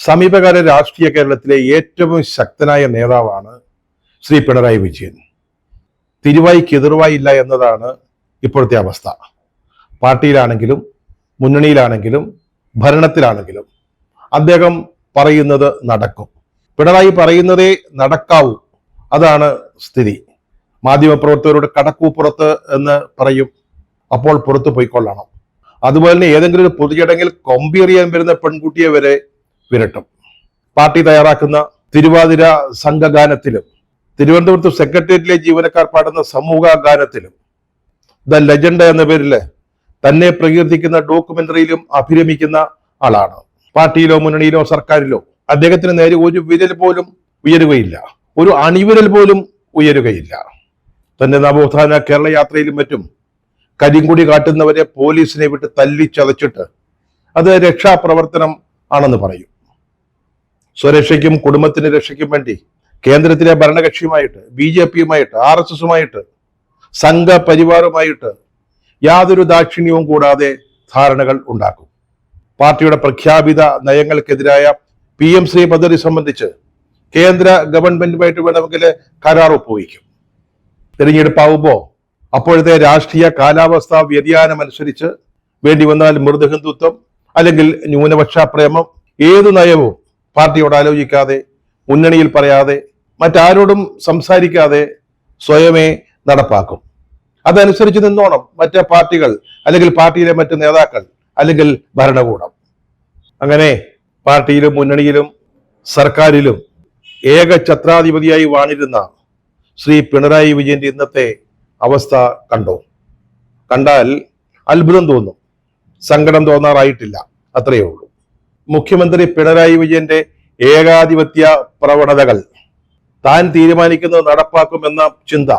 സമീപകാല രാഷ്ട്രീയ കേരളത്തിലെ ഏറ്റവും ശക്തനായ നേതാവാണ് ശ്രീ പിണറായി വിജയൻ. തിരുവായ്ക്ക് എതിർവായില്ല എന്നതാണ് ഇപ്പോഴത്തെ അവസ്ഥ. പാർട്ടിയിലാണെങ്കിലും മുന്നണിയിലാണെങ്കിലും ഭരണത്തിലാണെങ്കിലും അദ്ദേഹം പറയുന്നത് നടക്കും. പിണറായി പറയുന്നതേ നടക്കാവൂ, അതാണ് സ്ഥിതി. മാധ്യമപ്രവർത്തകരോട് കടക്കൂ പുറത്ത് എന്ന് പറയും, അപ്പോൾ പുറത്തു പോയിക്കൊള്ളണം. അതുപോലെ തന്നെ ഏതെങ്കിലും ഒരു പൊതുചടങ്ങിൽ കൊമ്പേറിയാൻ വരുന്ന പെൺകുട്ടിയെ വരെ വിരട്ടും. പാർട്ടി തയ്യാറാക്കുന്ന തിരുവാതിര സംഘഗാനത്തിലും തിരുവനന്തപുരത്ത് സെക്രട്ടേറിയറ്റിലെ ജീവനക്കാർ പാടുന്ന സമൂഹ ഗാനത്തിലും ദ ലെജൻഡ് എന്ന പേരിൽ തന്നെ പ്രകീർത്തിക്കുന്ന ഡോക്യുമെന്ററിയിലും അഭിരമിക്കുന്ന ആളാണ്. പാർട്ടിയിലോ മുന്നണിയിലോ സർക്കാരിലോ അദ്ദേഹത്തിന് നേരെ ഒരു വിരൽ പോലും ഉയരുകയില്ല, ഒരു അണിവിരൽ പോലും ഉയരുകയില്ല. തന്റെ നവോത്ഥാന കേരള യാത്രയിലും മറ്റും കരിങ്കുടി കാട്ടുന്നവരെ പോലീസിനെ വിട്ട് തല്ലിച്ചതച്ചിട്ട് അത് രക്ഷാപ്രവർത്തനം ആണെന്ന് പറയും. സ്വരക്ഷയ്ക്കും കുടുംബത്തിന്റെ രക്ഷയ്ക്കും വേണ്ടി കേന്ദ്രത്തിലെ ഭരണകക്ഷിയുമായിട്ട് BJPയുമായിട്ട് RSSുമായിട്ട് സംഘപരിവാറുമായിട്ട് യാതൊരു ദാക്ഷിണ്യവും കൂടാതെ ധാരണകൾ ഉണ്ടാക്കും. പാർട്ടിയുടെ പ്രഖ്യാപിത നയങ്ങൾക്കെതിരായ PM-ശ്രീ പദ്ധതി സംബന്ധിച്ച് കേന്ദ്ര ഗവൺമെന്റുമായിട്ട് വേണമെങ്കിൽ കരാർ ഒപ്പുവയ്ക്കും. തിരഞ്ഞെടുപ്പാവുമ്പോൾ അപ്പോഴത്തെ രാഷ്ട്രീയ കാലാവസ്ഥാ വ്യതിയാനം അനുസരിച്ച് വേണ്ടി വന്നാൽ മൃദുഹിന്ദുത്വം അല്ലെങ്കിൽ ന്യൂനപക്ഷ പ്രേമം, ഏതു നയവും പാർട്ടിയോട് ആലോചിക്കാതെ, മുന്നണിയിൽ പറയാതെ, മറ്റാരോടും സംസാരിക്കാതെ സ്വയമേ നടപ്പാക്കും. അതനുസരിച്ച് നിന്നോണം മറ്റ് പാർട്ടികൾ അല്ലെങ്കിൽ പാർട്ടിയിലെ മറ്റ് നേതാക്കൾ അല്ലെങ്കിൽ ഭരണകൂടം. അങ്ങനെ പാർട്ടിയിലും മുന്നണിയിലും സർക്കാരിലും ഏക ഛത്രാധിപതിയായി വാണിരുന്ന ശ്രീ പിണറായി വിജയന്റെ ഇന്നത്തെ അവസ്ഥ കണ്ടാൽ അത്ഭുതം തോന്നും, സങ്കടം തോന്നാറായിട്ടില്ല, അത്രയേ ഉള്ളൂ. മുഖ്യമന്ത്രി പിണറായി വിജയന്റെ ഏകാധിപത്യ പ്രവണതകൾ താൻ തീരുമാനിക്കുന്നത് നടപ്പാക്കുമെന്ന ചിന്ത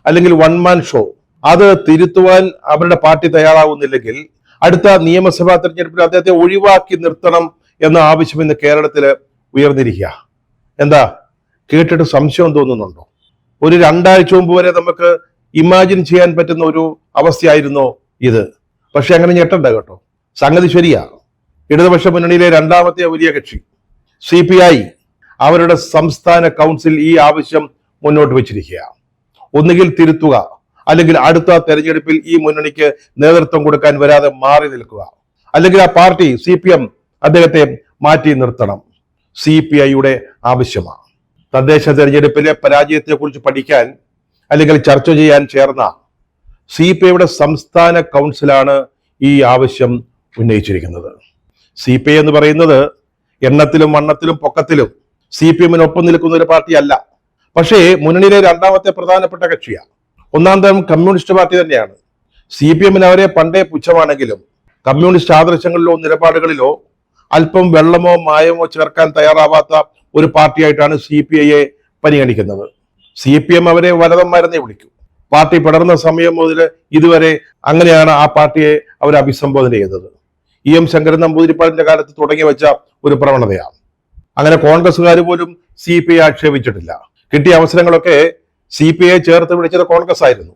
അല്ലെങ്കിൽ വൺമാൻ ഷോ, അത് തിരുത്തുവാൻ അവരുടെ പാർട്ടി തയ്യാറാവുന്നില്ലെങ്കിൽ അടുത്ത നിയമസഭാ തെരഞ്ഞെടുപ്പിൽ അദ്ദേഹത്തെ ഒഴിവാക്കി നിർത്തണം എന്ന ആവശ്യം ഇന്ന് കേരളത്തില് ഉയർന്നിരിക്കുക. എന്താ, കേട്ടിട്ട് സംശയം തോന്നുന്നുണ്ടോ? ഒരു 2 ആഴ്ച മുമ്പ് വരെ നമുക്ക് ഇമാജിൻ ചെയ്യാൻ പറ്റുന്ന ഒരു അവസ്ഥയായിരുന്നോ ഇത്? പക്ഷെ അങ്ങനെ ഞെട്ടണ്ട കേട്ടോ, സംഗതി ശരിയാ. ഇടതുപക്ഷ മുന്നണിയിലെ രണ്ടാമത്തെ വലിയ കക്ഷി CPI അവരുടെ സംസ്ഥാന കൗൺസിൽ ഈ ആവശ്യം മുന്നോട്ട് വെച്ചിരിക്കുക. ഒന്നുകിൽ തിരുത്തുക, അല്ലെങ്കിൽ അടുത്ത തെരഞ്ഞെടുപ്പിൽ ഈ മുന്നണിക്ക് നേതൃത്വം കൊടുക്കാൻ വരാതെ മാറി നിൽക്കുക, അല്ലെങ്കിൽ ആ പാർട്ടി CPM അദ്ദേഹത്തെ മാറ്റി നിർത്തണം. CPIയുടെ ആവശ്യമാണ്. തദ്ദേശ തെരഞ്ഞെടുപ്പിലെ പരാജയത്തെ കുറിച്ച് പഠിക്കാൻ അല്ലെങ്കിൽ ചർച്ച ചെയ്യാൻ ചേർന്ന CPIയുടെ സംസ്ഥാന കൗൺസിലാണ് ഈ ആവശ്യം ഉന്നയിച്ചിരിക്കുന്നത്. CPI എന്ന് പറയുന്നത് എണ്ണത്തിലും വണ്ണത്തിലും പൊക്കത്തിലും CPM-നൊപ്പം നിൽക്കുന്ന ഒരു പാർട്ടിയല്ല. പക്ഷേ മുന്നണിയിലെ രണ്ടാമത്തെ പ്രധാനപ്പെട്ട കക്ഷിയാണ്. 1-ാം തരം കമ്മ്യൂണിസ്റ്റ് പാർട്ടി തന്നെയാണ്. CPM-ന് അവരെ പണ്ടേ പുച്ഛമാണെങ്കിലും കമ്മ്യൂണിസ്റ്റ് ആദർശങ്ങളിലോ നിലപാടുകളിലോ അല്പം വെള്ളമോ മായമോ ചേർക്കാൻ തയ്യാറാവാത്ത ഒരു പാർട്ടിയായിട്ടാണ് CPIയെ പരിഗണിക്കുന്നത്. CPM അവരെ വലതന്മാരെന്നേ വിളിക്കൂ. പാർട്ടി പടർന്ന സമയം മുതൽ ഇതുവരെ അങ്ങനെയാണ് ആ പാർട്ടിയെ അവർ അഭിസംബോധന ചെയ്തത്. EM ശങ്കരൻ നമ്പൂതിരിപ്പാടിന്റെ കാലത്ത് തുടങ്ങി വെച്ച ഒരു പ്രവണതയാണ്. അങ്ങനെ കോൺഗ്രസ്സുകാർ പോലും CPI ആക്ഷേപിച്ചിട്ടില്ല. കിട്ടിയ അവസരങ്ങളൊക്കെ CPI ചേർത്ത് വിളിച്ചത് കോൺഗ്രസ് ആയിരുന്നു.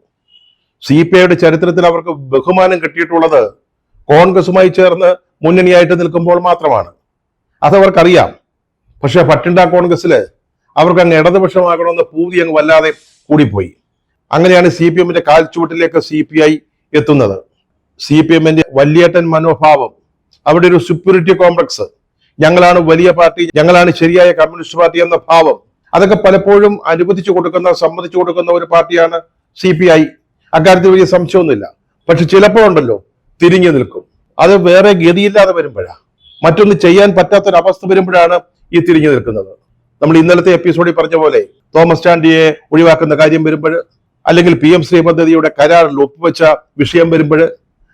CPIയുടെ ചരിത്രത്തിൽ അവർക്ക് ബഹുമാനം കിട്ടിയിട്ടുള്ളത് കോൺഗ്രസുമായി ചേർന്ന് മുന്നണിയായിട്ട് നിൽക്കുമ്പോൾ മാത്രമാണ്. അതവർക്കറിയാം. പക്ഷെ ഭട്ടിണ്ട കോൺഗ്രസില് അവർക്ക് അങ്ങ് ഇടതുപക്ഷമാകണമെന്ന് പൂതി അങ്ങ് വല്ലാതെ കൂടിപ്പോയി. അങ്ങനെയാണ് CPM-ന്റെ കാൽച്ചുവട്ടിലേക്ക് CPI എത്തുന്നത്. CPM-ന്റെ വലിയേട്ടൻ മനോഭാവം, അവിടെ ഒരു സുപ്പീരിറ്റി കോംപ്ലക്സ്, ഞങ്ങളാണ് വലിയ പാർട്ടി, ഞങ്ങളാണ് ശരിയായ കമ്മ്യൂണിസ്റ്റ് പാർട്ടി എന്ന ഭാവം, അതൊക്കെ പലപ്പോഴും സമ്മതിച്ചു കൊടുക്കുന്ന ഒരു പാർട്ടിയാണ് CPI. അക്കാര്യത്തിൽ വലിയ സംശയമൊന്നുമില്ല. പക്ഷെ ചിലപ്പോഴുണ്ടല്ലോ തിരിഞ്ഞു നിൽക്കും. അത് വേറെ ഗതിയില്ലാതെ വരുമ്പോഴാണ്, മറ്റൊന്ന് ചെയ്യാൻ പറ്റാത്തൊരവസ്ഥ വരുമ്പോഴാണ് ഈ തിരിഞ്ഞു നിൽക്കുന്നത്. നമ്മൾ ഇന്നലത്തെ എപ്പിസോഡിൽ പറഞ്ഞ പോലെ തോമസ് ചാണ്ടിയെ ഒഴിവാക്കുന്ന കാര്യം വരുമ്പോൾ, അല്ലെങ്കിൽ PM-ശ്രീ പദ്ധതിയുടെ കരാറിൽ ഒപ്പുവെച്ച വിഷയം വരുമ്പോൾ,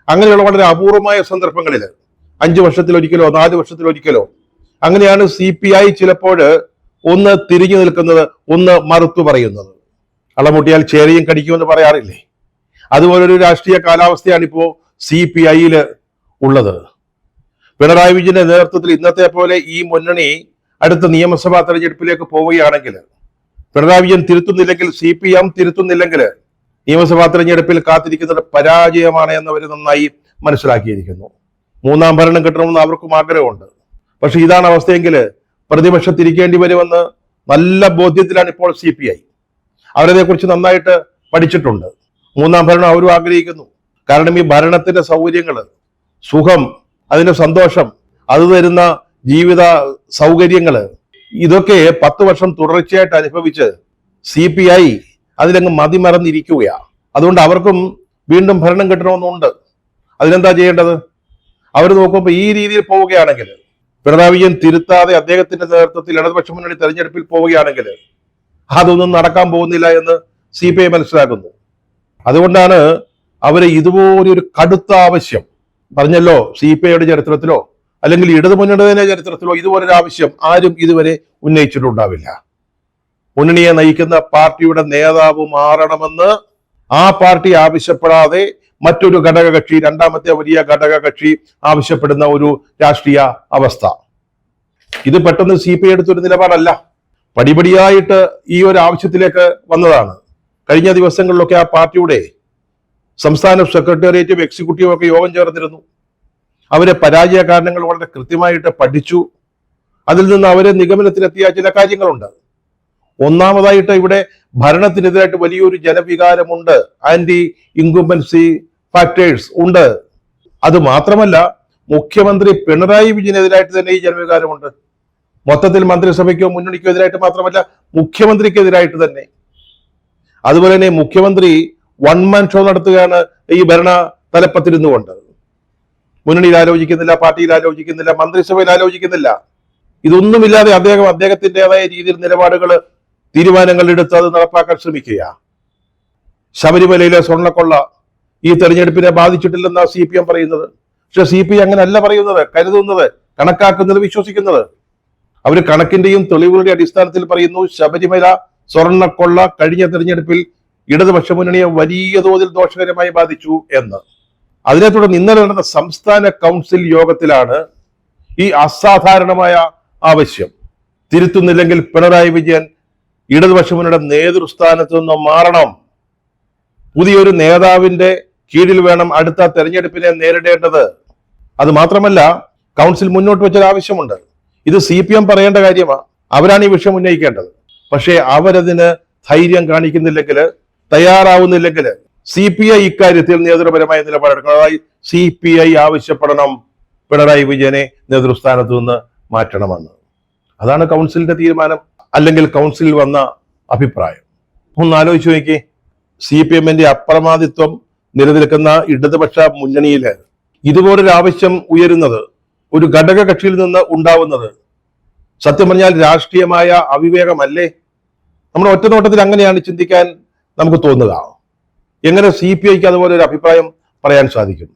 അങ്ങനെയുള്ള വളരെ അപൂർവമായ സന്ദർഭങ്ങളിൽ 5 വർഷത്തിലൊരിക്കലോ 4 വർഷത്തിലൊരിക്കലോ അങ്ങനെയാണ് CPI ചിലപ്പോൾ ഒന്ന് തിരിഞ്ഞു നിൽക്കുന്നത്, ഒന്ന് മറുത്തു പറയുന്നത്. അളമുട്ടിയാൽ ചേരയും കടിക്കുമെന്ന് പറയാറില്ലേ? അതുപോലൊരു രാഷ്ട്രീയ കാലാവസ്ഥയാണ് ഇപ്പോൾ CPIയിൽ ഉള്ളത്. പിണറായി വിജയന്റെ നേതൃത്വത്തിൽ ഇന്നത്തെ പോലെ ഈ മുന്നണി അടുത്ത നിയമസഭാ തെരഞ്ഞെടുപ്പിലേക്ക് പോവുകയാണെങ്കിൽ, പിണറായി വിജയൻ തിരുത്തുന്നില്ലെങ്കിൽ, CPM തിരുത്തുന്നില്ലെങ്കിൽ, നിയമസഭാ തെരഞ്ഞെടുപ്പിൽ കാത്തിരിക്കുന്നത് പരാജയമാണ് എന്നവർ നന്നായി മനസ്സിലാക്കിയിരിക്കുന്നു. 3-ാം ഭരണം കിട്ടണമെന്ന് അവർക്കും ആഗ്രഹമുണ്ട്. പക്ഷെ ഇതാണ് അവസ്ഥയെങ്കിൽ പ്രതിപക്ഷത്തിരിക്കേണ്ടി വരുമെന്ന് നല്ല ബോധ്യത്തിലാണ് ഇപ്പോൾ CPI. അവരതേക്കുറിച്ച് നന്നായിട്ട് പഠിച്ചിട്ടുണ്ട്. മൂന്നാം ഭരണം അവരും ആഗ്രഹിക്കുന്നു. കാരണം ഈ ഭരണത്തിന്റെ സൗകര്യങ്ങൾ, സുഖം, അതിന്റെ സന്തോഷം, അത് തരുന്ന ജീവിത സൗകര്യങ്ങൾ, ഇതൊക്കെ 10 വർഷം തുടർച്ചയായിട്ട് അനുഭവിച്ച് CPI അതിലങ്ങ് മതിമറന്നിരിക്കുകയാണ്. അതുകൊണ്ട് അവർക്കും വീണ്ടും ഭരണം കിട്ടണമെന്നുണ്ട്. അതിനെന്താ ചെയ്യേണ്ടത്? അവർ നോക്കുമ്പോൾ ഈ രീതിയിൽ പോവുകയാണെങ്കിൽ, പിണറായി വിജയൻ തിരുത്താതെ അദ്ദേഹത്തിന്റെ നേതൃത്വത്തിൽ ഇടതുപക്ഷ മുന്നണി തെരഞ്ഞെടുപ്പിൽ പോവുകയാണെങ്കിൽ അതൊന്നും നടക്കാൻ പോകുന്നില്ല എന്ന് CPI മനസ്സിലാക്കുന്നു. അതുകൊണ്ടാണ് അവരെ ഇതുപോലൊരു കടുത്ത ആവശ്യം, പറഞ്ഞല്ലോ, CPIയുടെ ചരിത്രത്തിലോ അല്ലെങ്കിൽ ഇടതുമുന്നണിയുടെ ചരിത്രത്തിലോ ഇതുപോലൊരു ആവശ്യം ആരും ഇതുവരെ ഉന്നയിച്ചിട്ടുണ്ടാവില്ല. മുന്നണിയെ നയിക്കുന്ന പാർട്ടിയുടെ നേതാവ് മാറണമെന്ന് ആ പാർട്ടി ആവശ്യപ്പെടാതെ മറ്റൊരു ഘടകകക്ഷി, രണ്ടാമത്തെ വലിയ ഘടകകക്ഷി ആവശ്യപ്പെടുന്ന ഒരു രാഷ്ട്രീയ അവസ്ഥ. ഇത് പെട്ടെന്ന് CPI എടുത്തൊരു നിലപാടല്ല, പടിപടിയായിട്ട് ഈ ഒരു ആവശ്യത്തിലേക്ക് വന്നതാണ്. കഴിഞ്ഞ ദിവസങ്ങളിലൊക്കെ ആ പാർട്ടിയുടെ സംസ്ഥാന സെക്രട്ടേറിയറ്റും എക്സിക്യൂട്ടീവും ഒക്കെ യോഗം ചേർന്നിരുന്നു. അവരെ പരാജയ കാരണങ്ങൾ വളരെ കൃത്യമായിട്ട് പഠിച്ചു. അതിൽ നിന്ന് അവരെ നിഗമനത്തിലെത്തിയ ചില കാര്യങ്ങളുണ്ട്. ഒന്നാമതായിട്ട് ഇവിടെ ഭരണത്തിനെതിരായിട്ട് വലിയൊരു ജനവികാരമുണ്ട്, ആന്റി ഇൻകുംബൻസി ഫാക്ടേഴ്സ് ഉണ്ട്. അത് മാത്രമല്ല, മുഖ്യമന്ത്രി പിണറായി വിജയനെതിരായിട്ട് തന്നെ ഈ ജനവികാരമുണ്ട്. മൊത്തത്തിൽ മന്ത്രിസഭയ്ക്കോ മുന്നണിക്കോ എതിരായിട്ട് മാത്രമല്ല, മുഖ്യമന്ത്രിക്കെതിരായിട്ട് തന്നെ. അതുപോലെ തന്നെ മുഖ്യമന്ത്രി വൺമാൻ ഷോ നടത്തുകയാണ് ഈ ഭരണ തലപ്പത്തിരുന്നുകൊണ്ട്. മുന്നണിയിൽ ആലോചിക്കുന്നില്ല, പാർട്ടിയിൽ ആലോചിക്കുന്നില്ല, മന്ത്രിസഭയിൽ ആലോചിക്കുന്നില്ല. ഇതൊന്നുമില്ലാതെ അദ്ദേഹത്തിൻ്റെതായ രീതിയിൽ നിലപാടുകൾ, തീരുമാനങ്ങൾ എടുത്ത് അത് നടപ്പാക്കാൻ ശ്രമിക്കുക. ശബരിമലയിലെ സ്വർണ്ണക്കൊള്ള ഈ തെരഞ്ഞെടുപ്പിനെ ബാധിച്ചിട്ടില്ലെന്നാ CPM പറയുന്നത്. പക്ഷെ CPI അങ്ങനെയല്ല പറയുന്നത്, കരുതുന്നത്, കണക്കാക്കുന്നത്, വിശ്വസിക്കുന്നത്. അവർ കണക്കിന്റെയും തെളിവുകളുടെ അടിസ്ഥാനത്തിൽ പറയുന്നു ശബരിമല സ്വർണ്ണക്കൊള്ള കഴിഞ്ഞ തെരഞ്ഞെടുപ്പിൽ ഇടതുപക്ഷ മുന്നണിയെ വലിയ തോതിൽ ദോഷകരമായി ബാധിച്ചു എന്ന്. അതിനെ തുടർന്ന് ഇന്നലെ നടന്ന സംസ്ഥാന കൗൺസിൽ യോഗത്തിലാണ് ഈ അസാധാരണമായ ആവശ്യം. തിരുത്തുന്നില്ലെങ്കിൽ പിണറായി വിജയൻ ഇടതുപക്ഷ മുന്നണിയുടെ നേതൃസ്ഥാനത്ത് നിന്ന് മാറണം, പുതിയൊരു നേതാവിന്റെ കീഴിൽ വേണം അടുത്ത തെരഞ്ഞെടുപ്പിനെ നേരിടേണ്ടത്. അത് മാത്രമല്ല, കൗൺസിൽ മുന്നോട്ട് വെച്ചൊരു ആവശ്യമുണ്ട്. ഇത് CPM പറയേണ്ട കാര്യമാണ്, അവരാണ് ഈ വിഷയം ഉന്നയിക്കേണ്ടത്. പക്ഷേ അവരതിന് ധൈര്യം കാണിക്കുന്നില്ലെങ്കിൽ, തയ്യാറാവുന്നില്ലെങ്കിൽ CPI ഇക്കാര്യത്തിൽ നേതൃപരമായ നിലപാടെടുക്കണം. അതായത് CPI ആവശ്യപ്പെടണം പിണറായി വിജയനെ നേതൃസ്ഥാനത്ത് നിന്ന് മാറ്റണമെന്ന്. അതാണ് കൗൺസിലിന്റെ തീരുമാനം, അല്ലെങ്കിൽ കൗൺസിലിൽ വന്ന അഭിപ്രായം. ഒന്ന് ആലോചിച്ച് നോക്കി, CPMന്റെ അപ്രമാദിത്വം നിലനിൽക്കുന്ന ഇടതുപക്ഷ മുന്നണിയില് ഇതുപോലൊരു ആവശ്യം ഉയരുന്നത്, ഒരു ഘടക കക്ഷിയിൽ നിന്ന് ഉണ്ടാവുന്നത്, സത്യം പറഞ്ഞാൽ രാഷ്ട്രീയമായ അവിവേകമല്ലേ? നമ്മുടെ ഒറ്റനോട്ടത്തിൽ അങ്ങനെയാണ് ചിന്തിക്കാൻ നമുക്ക് തോന്നുക. എങ്ങനെ CPIക്ക് അതുപോലെ ഒരു അഭിപ്രായം പറയാൻ സാധിക്കും?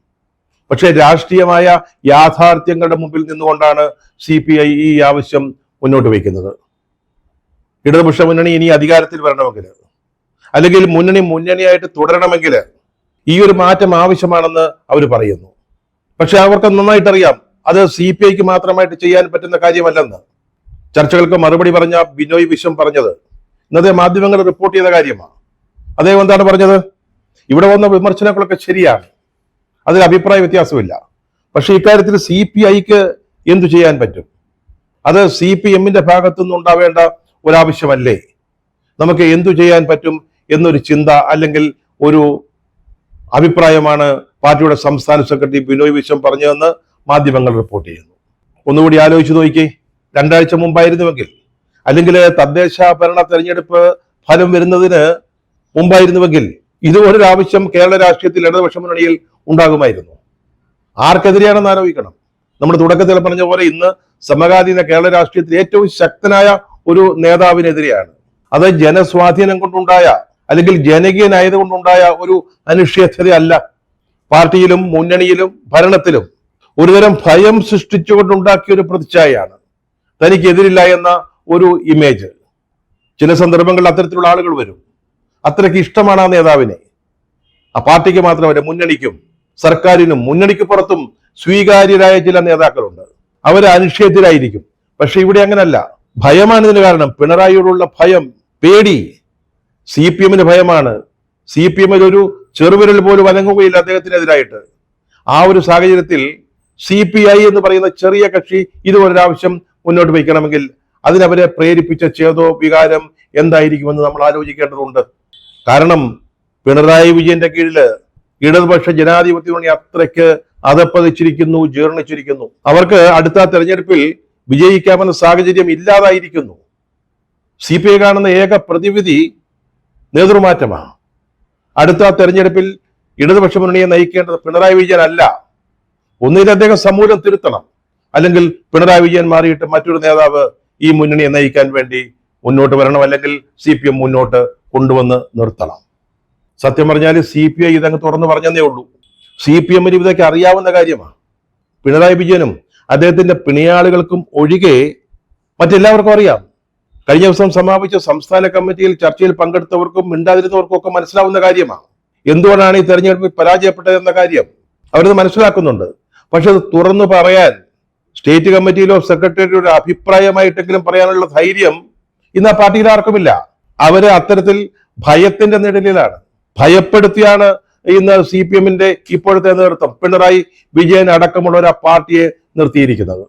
പക്ഷേ രാഷ്ട്രീയമായ യാഥാർത്ഥ്യങ്ങളുടെ മുമ്പിൽ നിന്നുകൊണ്ടാണ് CPI ഈ ആവശ്യം മുന്നോട്ട് വയ്ക്കുന്നത്. ഇടതുപക്ഷ മുന്നണി ഇനി അധികാരത്തിൽ വരണമെങ്കിൽ, അല്ലെങ്കിൽ മുന്നണിയായിട്ട് തുടരണമെങ്കിൽ ഈ ഒരു മാറ്റം ആവശ്യമാണെന്ന് അവർ പറയുന്നു. പക്ഷെ അവർക്ക് നന്നായിട്ടറിയാം അത് CPIക്ക് മാത്രമായിട്ട് ചെയ്യാൻ പറ്റുന്ന കാര്യമല്ലെന്ന്. ചർച്ചകൾക്ക് മറുപടി പറഞ്ഞ ബിനോയ് വിശ്വം പറഞ്ഞത് ഇന്നത്തെ മാധ്യമങ്ങൾ റിപ്പോർട്ട് ചെയ്ത കാര്യമാണ്. അദ്ദേഹം എന്താണ് പറഞ്ഞത്? ഇവിടെ വന്ന വിമർശനങ്ങളൊക്കെ ശരിയാണ്, അതിൽ അഭിപ്രായ വ്യത്യാസമില്ല. പക്ഷെ ഇക്കാര്യത്തിൽ CPIക്ക് എന്തു ചെയ്യാൻ പറ്റും? അത് CPMന്റെ ഭാഗത്തു നിന്നുണ്ടാവേണ്ട ഒരാവശ്യമല്ലേ? നമുക്ക് എന്തു ചെയ്യാൻ പറ്റും എന്നൊരു ചിന്ത അല്ലെങ്കിൽ ഒരു അഭിപ്രായമാണ് പാർട്ടിയുടെ സംസ്ഥാന സെക്രട്ടറി ബിനോയ് വിശ്വം പറഞ്ഞതെന്ന് മാധ്യമങ്ങൾ റിപ്പോർട്ട് ചെയ്യുന്നു. ഒന്നുകൂടി ആലോചിച്ച് നോക്കി, 2 ആഴ്ച മുമ്പായിരുന്നുവെങ്കിൽ, അല്ലെങ്കിൽ തദ്ദേശ ഭരണ തെരഞ്ഞെടുപ്പ് ഫലം വരുന്നതിന് മുമ്പായിരുന്നുവെങ്കിൽ ഇതുപോലൊരു ആവശ്യം കേരള രാഷ്ട്രീയത്തിൽ ഇടതുപക്ഷ മുന്നണിയിൽ ഉണ്ടാകുമായിരുന്നു. ആർക്കെതിരെയാണെന്ന് ആലോചിക്കണം. നമ്മൾ തുടക്കത്തിൽ പറഞ്ഞ പോലെ ഇന്ന് സമകാലീന കേരള രാഷ്ട്രീയത്തിൽ ഏറ്റവും ശക്തനായ ഒരു നേതാവിനെതിരെയാണ്. അത് ജനസ്വാധീനം കൊണ്ടുണ്ടായ അല്ലെങ്കിൽ ജനകീയനായതുകൊണ്ടുണ്ടായ ഒരു അനിശ്ചിതതയല്ല. പാർട്ടിയിലും മുന്നണിയിലും ഭരണത്തിലും ഒരുതരം ഭയം സൃഷ്ടിച്ചുകൊണ്ടുണ്ടാക്കിയ ഒരു പ്രതിച്ഛായയാണ്, തനിക്കെതിരില്ല എന്ന ഒരു ഇമേജ്. ചില സന്ദർഭങ്ങളിൽ അത്തരത്തിലുള്ള ആളുകൾ വരും. അത്രയ്ക്ക് ഇഷ്ടമാണ് ആ നേതാവിനെ. ആ പാർട്ടിക്ക് മാത്രമല്ല, മുന്നണിക്കും സർക്കാരിനും മുന്നണിക്ക് പുറത്തും സ്വീകാര്യരായ ചില നേതാക്കളുണ്ട്. അവർ അനിശ്ചയത്തിലായിരിക്കും. പക്ഷെ ഇവിടെ അങ്ങനല്ല. ഭയമാണ് ഇതിന് കാരണം. പിണറായിയോടുള്ള ഭയം, പേടി. CPMന് ഭയമാണ്. CPMൽ ഒരു ചെറുവിരൽ പോലും അനങ്ങുകയില്ല അദ്ദേഹത്തിനെതിരായിട്ട്. ആ ഒരു സാഹചര്യത്തിൽ CPI എന്ന് പറയുന്ന ചെറിയ കക്ഷി ഇതുപോലൊരാവശ്യം മുന്നോട്ട് വയ്ക്കണമെങ്കിൽ അതിനവരെ പ്രേരിപ്പിച്ച ചേതോ വികാരം എന്തായിരിക്കുമെന്ന് നമ്മൾ ആലോചിക്കേണ്ടതുണ്ട്. കാരണം പിണറായി വിജയന്റെ കീഴില് ഇടതുപക്ഷ ജനാധിപത്യ മുന്നണി അത്രയ്ക്ക് അധപ്പതിച്ചിരിക്കുന്നു, ജീർണിച്ചിരിക്കുന്നു. അവർക്ക് അടുത്ത തെരഞ്ഞെടുപ്പിൽ വിജയിക്കാമെന്ന സാഹചര്യം ഇല്ലാതായിരിക്കുന്നു. CPI കാണുന്ന ഏക പ്രതിവിധി നേതൃമാറ്റമാണ്. അടുത്ത തെരഞ്ഞെടുപ്പിൽ ഇടതുപക്ഷ മുന്നണിയെ നയിക്കേണ്ടത് പിണറായി വിജയൻ അല്ല. ഒന്നുകിൽ അദ്ദേഹം സമൂലം തിരുത്തണം, അല്ലെങ്കിൽ പിണറായി വിജയൻ മാറിയിട്ട് മറ്റൊരു നേതാവ് ഈ മുന്നണിയെ നയിക്കാൻ വേണ്ടി മുന്നോട്ട് വരണം, അല്ലെങ്കിൽ CPM മുന്നോട്ട് കൊണ്ടുവന്ന് നിർത്തണം. സത്യം പറഞ്ഞാൽ CPI ഇതങ്ങ് തുറന്നു പറഞ്ഞതേ ഉള്ളൂ. CPM-ന് ഇതൊക്കെ അറിയാവുന്ന കാര്യമാണ്. പിണറായി വിജയനും അദ്ദേഹത്തിന്റെ പിണിയാളുകൾക്കും ഒഴികെ മറ്റെല്ലാവർക്കും അറിയാം. കഴിഞ്ഞ ദിവസം സമാപിച്ച സംസ്ഥാന കമ്മിറ്റിയിൽ ചർച്ചയിൽ പങ്കെടുത്തവർക്കും മിണ്ടാതിരുന്നവർക്കും ഒക്കെ മനസ്സിലാവുന്ന കാര്യമാണ്. എന്തുകൊണ്ടാണ് ഈ തെരഞ്ഞെടുപ്പിൽ പരാജയപ്പെട്ടതെന്ന കാര്യം അവരത് മനസ്സിലാക്കുന്നുണ്ട്. പക്ഷെ അത് തുറന്നു പറയാൻ സ്റ്റേറ്റ് കമ്മിറ്റിയിലോ സെക്രട്ടറിയുടെ അഭിപ്രായമായിട്ടെങ്കിലും പറയാനുള്ള ധൈര്യം ഇന്ന് ആ പാർട്ടിയിൽ ആർക്കുമില്ല. അവര് അത്തരത്തിൽ ഭയത്തിന്റെ നിഴലിലാണ്. ഭയപ്പെടുത്തിയാണ് ഇന്ന് CPM-ന്റെ ഇപ്പോഴത്തെ നേതൃത്വം പിണറായി വിജയൻ അടക്കമുള്ള ആ പാർട്ടിയെ നിർത്തിയിരിക്കുന്നത്.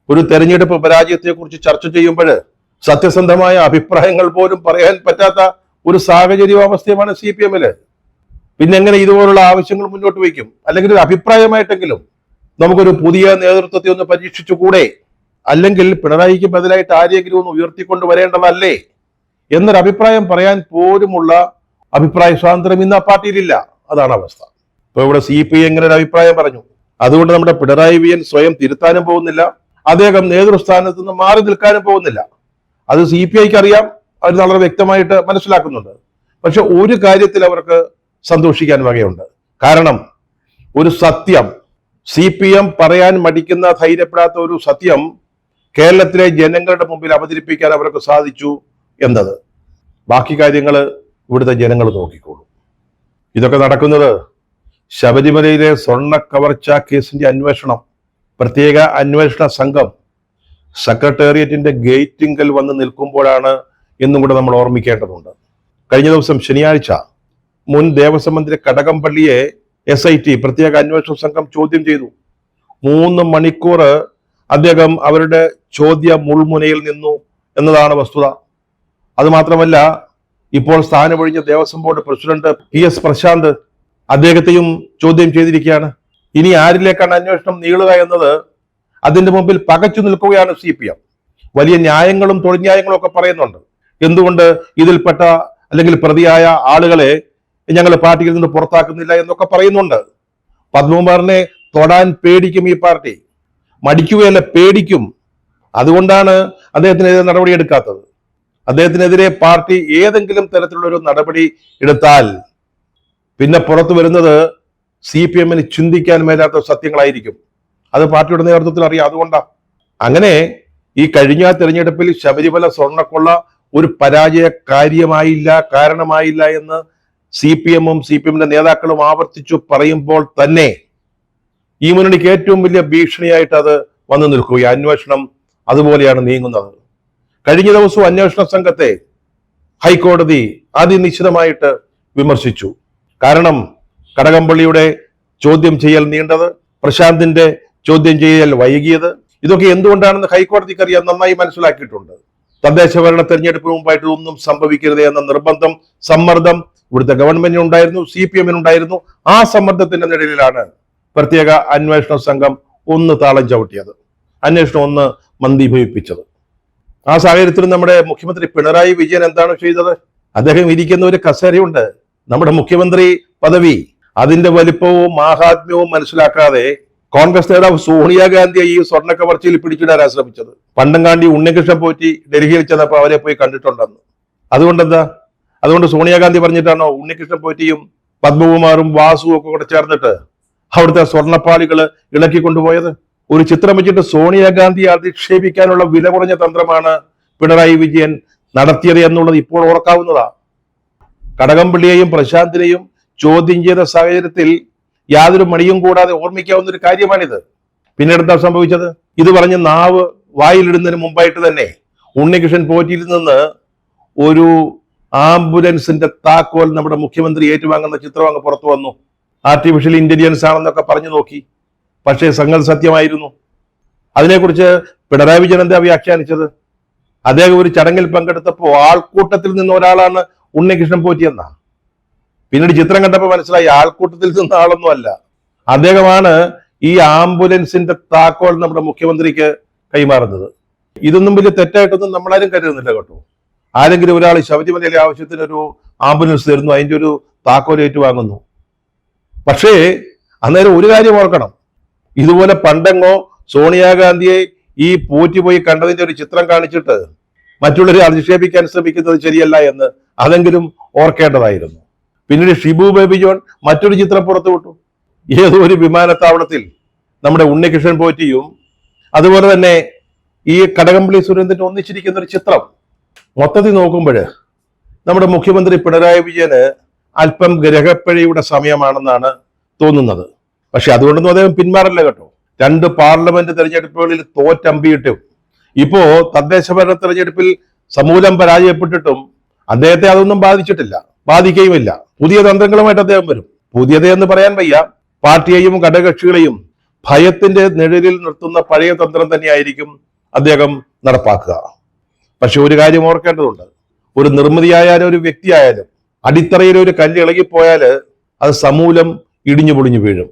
ഒരു തെരഞ്ഞെടുപ്പ് പരാജയത്തെ കുറിച്ച് ചർച്ച ചെയ്യുമ്പോൾ സത്യസന്ധമായ അഭിപ്രായങ്ങൾ പോലും പറയാൻ പറ്റാത്ത ഒരു സാഹചര്യ അവസ്ഥയുമാണ് CPM-ല്. പിന്നെ എങ്ങനെ ഇതുപോലുള്ള ആവശ്യങ്ങൾ മുന്നോട്ട് വയ്ക്കും? അല്ലെങ്കിൽ ഒരു അഭിപ്രായമായിട്ടെങ്കിലും നമുക്കൊരു പുതിയ നേതൃത്വത്തെ ഒന്ന് പരീക്ഷിച്ചുകൂടെ? അല്ലെങ്കിൽ പിണറായിക്ക് ബദലായിട്ട് ആരെങ്കിലും ഒന്ന് ഉയർത്തിക്കൊണ്ട് വരേണ്ടതല്ലേ എന്നൊരു അഭിപ്രായം പറയാൻ പോലുമുള്ള അഭിപ്രായ സ്വാതന്ത്ര്യം ഇന്ന് ആ പാർട്ടിയിലില്ല. അതാണ് അവസ്ഥ. ഇപ്പൊ ഇവിടെ CPI എങ്ങനെ ഒരു അഭിപ്രായം പറഞ്ഞു. അതുകൊണ്ട് നമ്മുടെ പിണറായി വിജയൻ സ്വയം തിരുത്താനും പോകുന്നില്ല, അദ്ദേഹം നേതൃസ്ഥാനത്ത് നിന്ന് മാറി നിൽക്കാനും പോകുന്നില്ല. അത് CPIക്ക് അറിയാം, അവർ വളരെ വ്യക്തമായിട്ട് മനസ്സിലാക്കുന്നുണ്ട്. പക്ഷെ ഒരു കാര്യത്തിൽ അവർക്ക് സന്തോഷിക്കാൻ വകയുണ്ട്. കാരണം ഒരു സത്യം, CPM പറയാൻ മടിക്കുന്ന, ധൈര്യപ്പെടാത്ത ഒരു സത്യം കേരളത്തിലെ ജനങ്ങളുടെ മുമ്പിൽ അവതരിപ്പിക്കാൻ അവർക്ക് സാധിച്ചു എന്നത്. ബാക്കി കാര്യങ്ങൾ ഇവിടുത്തെ ജനങ്ങൾ നോക്കിക്കോളും. ഇതൊക്കെ നടക്കുന്നത് ശബരിമലയിലെ സ്വർണ്ണ കവർച്ച കേസിന്റെ അന്വേഷണം, പ്രത്യേക അന്വേഷണ സംഘം സെക്രട്ടേറിയറ്റിന്റെ ഗേറ്റിങ്കൽ വന്ന് നിൽക്കുമ്പോഴാണ് എന്നും കൂടെ നമ്മൾ ഓർമ്മിക്കേണ്ടതുണ്ട്. കഴിഞ്ഞ ദിവസം ശനിയാഴ്ച മുൻ ദേവസ്വം മന്ത്രി കടകംപള്ളിയെ SIT പ്രത്യേക അന്വേഷണ സംഘം ചോദ്യം ചെയ്തു. 3 മണിക്കൂർ അദ്ദേഹം അവരുടെ ചോദ്യ മുൾമുനയിൽ നിന്നു എന്നതാണ് വസ്തുത. അത് മാത്രമല്ല, ഇപ്പോൾ സ്ഥാനമൊഴിഞ്ഞ Devaswom board president PS Prashanth, അദ്ദേഹത്തെയും ചോദ്യം ചെയ്തിരിക്കുകയാണ്. ഇനി ആരിലേക്കാണ് അന്വേഷണം നീളുക എന്നത് അതിന്റെ മുമ്പിൽ പകച്ചു നിൽക്കുകയാണ് CPM. വലിയ ന്യായങ്ങളും തൊഴിൽന്യായങ്ങളും ഒക്കെ പറയുന്നുണ്ട്. എന്തുകൊണ്ട് ഇതിൽപ്പെട്ട അല്ലെങ്കിൽ പ്രതിയായ ആളുകളെ ഞങ്ങൾ പാർട്ടിയിൽ നിന്ന് പുറത്താക്കുന്നില്ല എന്നൊക്കെ പറയുന്നുണ്ട്. പത്മകുമാറിനെ തൊടാൻ പേടിക്കും ഈ പാർട്ടി, മടിക്കുകയല്ല പേടിക്കും. അതുകൊണ്ടാണ് അദ്ദേഹത്തിനെതിരെ നടപടി എടുക്കാത്തത്. അദ്ദേഹത്തിനെതിരെ പാർട്ടി ഏതെങ്കിലും തരത്തിലുള്ള ഒരു നടപടി എടുത്താൽ പിന്നെ പുറത്തു വരുന്നത് CPM-ന് ചിന്തിക്കാൻ മേലാത്ത സത്യങ്ങളായിരിക്കും. അത് പാർട്ടിയുടെ നേതൃത്വത്തിൽ അറിയാം. അതുകൊണ്ടാണ് അങ്ങനെ ഈ കഴിഞ്ഞ തെരഞ്ഞെടുപ്പിൽ ശബരിമല സ്വർണ്ണക്കൊള്ള ഒരു പരാജയ കാരണമായില്ല എന്ന് CPM-ഉം CPM-ന്റെ നേതാക്കളും ആവർത്തിച്ചു പറയുമ്പോൾ തന്നെ ഈ മുന്നണിക്ക് ഏറ്റവും വലിയ ഭീഷണിയായിട്ട് അത് വന്നു നിൽക്കുക. അന്വേഷണം അതുപോലെയാണ് നീങ്ങുന്നത്. കഴിഞ്ഞ ദിവസവും അന്വേഷണ സംഘത്തെ ഹൈക്കോടതി അതിനിശ്ചിതമായിട്ട് വിമർശിച്ചു. കാരണം കടകംപള്ളിയുടെ ചോദ്യം ചെയ്യൽ നീണ്ടത്, പ്രശാന്തിന്റെ ചോദ്യം ചെയ്യൽ വൈകിയത്, ഇതൊക്കെ എന്തുകൊണ്ടാണെന്ന് ഹൈക്കോടതിക്ക് അറിയാൻ നന്നായി മനസ്സിലാക്കിയിട്ടുണ്ട്. തദ്ദേശ ഭരണ തെരഞ്ഞെടുപ്പിന് മുമ്പായിട്ട് ഒന്നും സംഭവിക്കരുത് എന്ന നിർബന്ധം, സമ്മർദ്ദം ഇവിടുത്തെ ഗവൺമെന്റിനുണ്ടായിരുന്നു, CPM-നുണ്ടായിരുന്നു. ആ സമ്മർദ്ദത്തിന്റെ നിഴലിലാണ് പ്രത്യേക അന്വേഷണ സംഘം ഒന്ന് താളം ചവിട്ടിയത്, അന്വേഷണം ഒന്ന് മന്ദീഭവിപ്പിച്ചത്. ആ സാഹചര്യത്തിൽ നമ്മുടെ മുഖ്യമന്ത്രി പിണറായി വിജയൻ എന്താണ് ചെയ്തത്? അദ്ദേഹം ഇരിക്കുന്ന ഒരു കസേരയുണ്ട്, നമ്മുടെ മുഖ്യമന്ത്രി പദവി. അതിന്റെ വലിപ്പവും മാഹാത്മ്യവും മനസ്സിലാക്കാതെ കോൺഗ്രസ് നേതാവ് സോണിയാഗാന്ധിയെ ഈ സ്വർണ്ണ കവർച്ചയിൽ പിടിച്ചിടാനാണ് ശ്രമിച്ചത്. പണ്ടങ്കാണ്ടി ഉണ്ണികൃഷ്ണൻ പോറ്റി ഡൽഹിയിൽ ചെന്നപ്പോൾ അവരെ പോയി കണ്ടിട്ടുണ്ടെന്ന്. അതുകൊണ്ട് സോണിയാഗാന്ധി പറഞ്ഞിട്ടാണോ ഉണ്ണികൃഷ്ണൻ പോറ്റിയും പത്മകുമാറും വാസുവും ഒക്കെ കൂടെ ചേർന്നിട്ട് അവിടുത്തെ സ്വർണ്ണപ്പാളികള് ഇളക്കിക്കൊണ്ടുപോയത്? ഒരു ചിത്രം വെച്ചിട്ട് സോണിയാഗാന്ധിയെ അധിക്ഷേപിക്കാനുള്ള വില കുറഞ്ഞ തന്ത്രമാണ് പിണറായി വിജയൻ നടത്തിയത് എന്നുള്ളത് ഇപ്പോൾ ഓർക്കാവുന്നതാ. കടകംപള്ളിയെയും പ്രശാന്തിനെയും ചോദ്യം ചെയ്ത സാഹചര്യത്തിൽ യാതൊരു മടിയും കൂടാതെ ഓർമ്മിക്കാവുന്ന ഒരു കാര്യമാണിത്. പിന്നീട് എന്താ സംഭവിച്ചത്? ഇത് പറഞ്ഞ് നാവ് വായിലിടുന്നതിന് മുമ്പായിട്ട് തന്നെ ഉണ്ണികൃഷ്ണൻ പോറ്റിയിൽ നിന്ന് ഒരു ആംബുലൻസിന്റെ താക്കോൽ നമ്മുടെ മുഖ്യമന്ത്രി ഏറ്റുവാങ്ങുന്ന ചിത്രം അങ്ങ് പുറത്തു വന്നു. ആർട്ടിഫിഷ്യൽ ഇന്റലിജൻസ് ആണെന്നൊക്കെ പറഞ്ഞു നോക്കി. പക്ഷേ സംഗതി സത്യമായിരുന്നു. അതിനെക്കുറിച്ച് പിണറായി വിജയൻ എന്താ വ്യാഖ്യാനിച്ചത്? അദ്ദേഹം ഒരു ചടങ്ങിൽ പങ്കെടുത്തപ്പോൾ ആൾക്കൂട്ടത്തിൽ നിന്ന് ഒരാളാണ് ഉണ്ണികൃഷ്ണൻ പോറ്റിയെന്നാ. പിന്നീട് ചിത്രം കണ്ടപ്പോൾ മനസ്സിലായി ആൾക്കൂട്ടത്തിൽ നിന്ന ആളൊന്നും അല്ല. അദ്ദേഹമാണ് ഈ ആംബുലൻസിന്റെ താക്കോൽ നമ്മുടെ മുഖ്യമന്ത്രിക്ക് കൈമാറുന്നത്. ഇതൊന്നും വലിയ തെറ്റായിട്ടൊന്നും നമ്മളാരും കരുതുന്നില്ല കേട്ടോ. ആരെങ്കിലും ഒരാൾ ശബരിമലയിലെ ആവശ്യത്തിന് ഒരു ആംബുലൻസ് തരുന്നു, അതിന്റെ ഒരു താക്കോൽ ഏറ്റുവാങ്ങുന്നു. പക്ഷേ അന്നേരം ഒരു കാര്യം ഓർക്കണം, ഇതുപോലെ പണ്ടെങ്ങോ സോണിയാഗാന്ധിയെ ഈ പോറ്റി പോയി കണ്ടതിന്റെ ഒരു ചിത്രം കാണിച്ചിട്ട് മറ്റുള്ളവരെ അധിക്ഷേപിക്കാൻ ശ്രമിക്കുന്നത് ശരിയല്ല എന്ന് അതെങ്കിലും ഓർക്കേണ്ടതായിരുന്നു. പിന്നീട് ഷിബു ബേബി ജോൺ മറ്റൊരു ചിത്രം പുറത്തുവിട്ടു. ഏതോ ഒരു വിമാനത്താവളത്തിൽ നമ്മുടെ ഉണ്ണികൃഷ്ണൻ പോറ്റിയും അതുപോലെ തന്നെ ഈ കടകംപള്ളി സുരേന്ദ്രൻ ഒന്നിച്ചിരിക്കുന്ന ഒരു ചിത്രം. മൊത്തത്തിൽ നോക്കുമ്പോൾ നമ്മുടെ മുഖ്യമന്ത്രി പിണറായി വിജയന് അല്പം ഗ്രഹപ്പിഴയുടെ സമയമാണെന്നാണ് തോന്നുന്നത്. പക്ഷെ അതുകൊണ്ടൊന്നും അദ്ദേഹം പിന്മാറില്ല കേട്ടോ. 2 പാർലമെന്റ് തെരഞ്ഞെടുപ്പുകളിൽ തോറ്റമ്പിയിട്ടും ഇപ്പോ തദ്ദേശഭരണ തെരഞ്ഞെടുപ്പിൽ സമൂലം പരാജയപ്പെട്ടിട്ടും അദ്ദേഹത്തെ അതൊന്നും ബാധിച്ചിട്ടില്ല, ബാധിക്കുകയുമില്ല. പുതിയ തന്ത്രങ്ങളുമായിട്ട് അദ്ദേഹം വരും. പുതിയതെന്ന് പറയാൻ വയ്യ. പാർട്ടിയെയും ഘടകകക്ഷികളെയും ഭയത്തിന്റെ നിഴലിൽ നിർത്തുന്ന പഴയ തന്ത്രം തന്നെയായിരിക്കും അദ്ദേഹം നടപ്പാക്കുക. പക്ഷെ ഒരു കാര്യം ഓർക്കേണ്ടതുണ്ട്, ഒരു നിർമ്മിതിയായാലും ഒരു വ്യക്തിയായാലും അടിത്തറയിൽ ഒരു കല്ല് ഇളകിപ്പോയാൽ അത് സമൂലം ഇടിഞ്ഞു പൊളിഞ്ഞു വീഴും.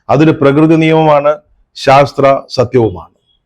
അതൊരു പ്രകൃതി നിയമമാണ്, ശാസ്ത്ര സത്യവുമാണ്.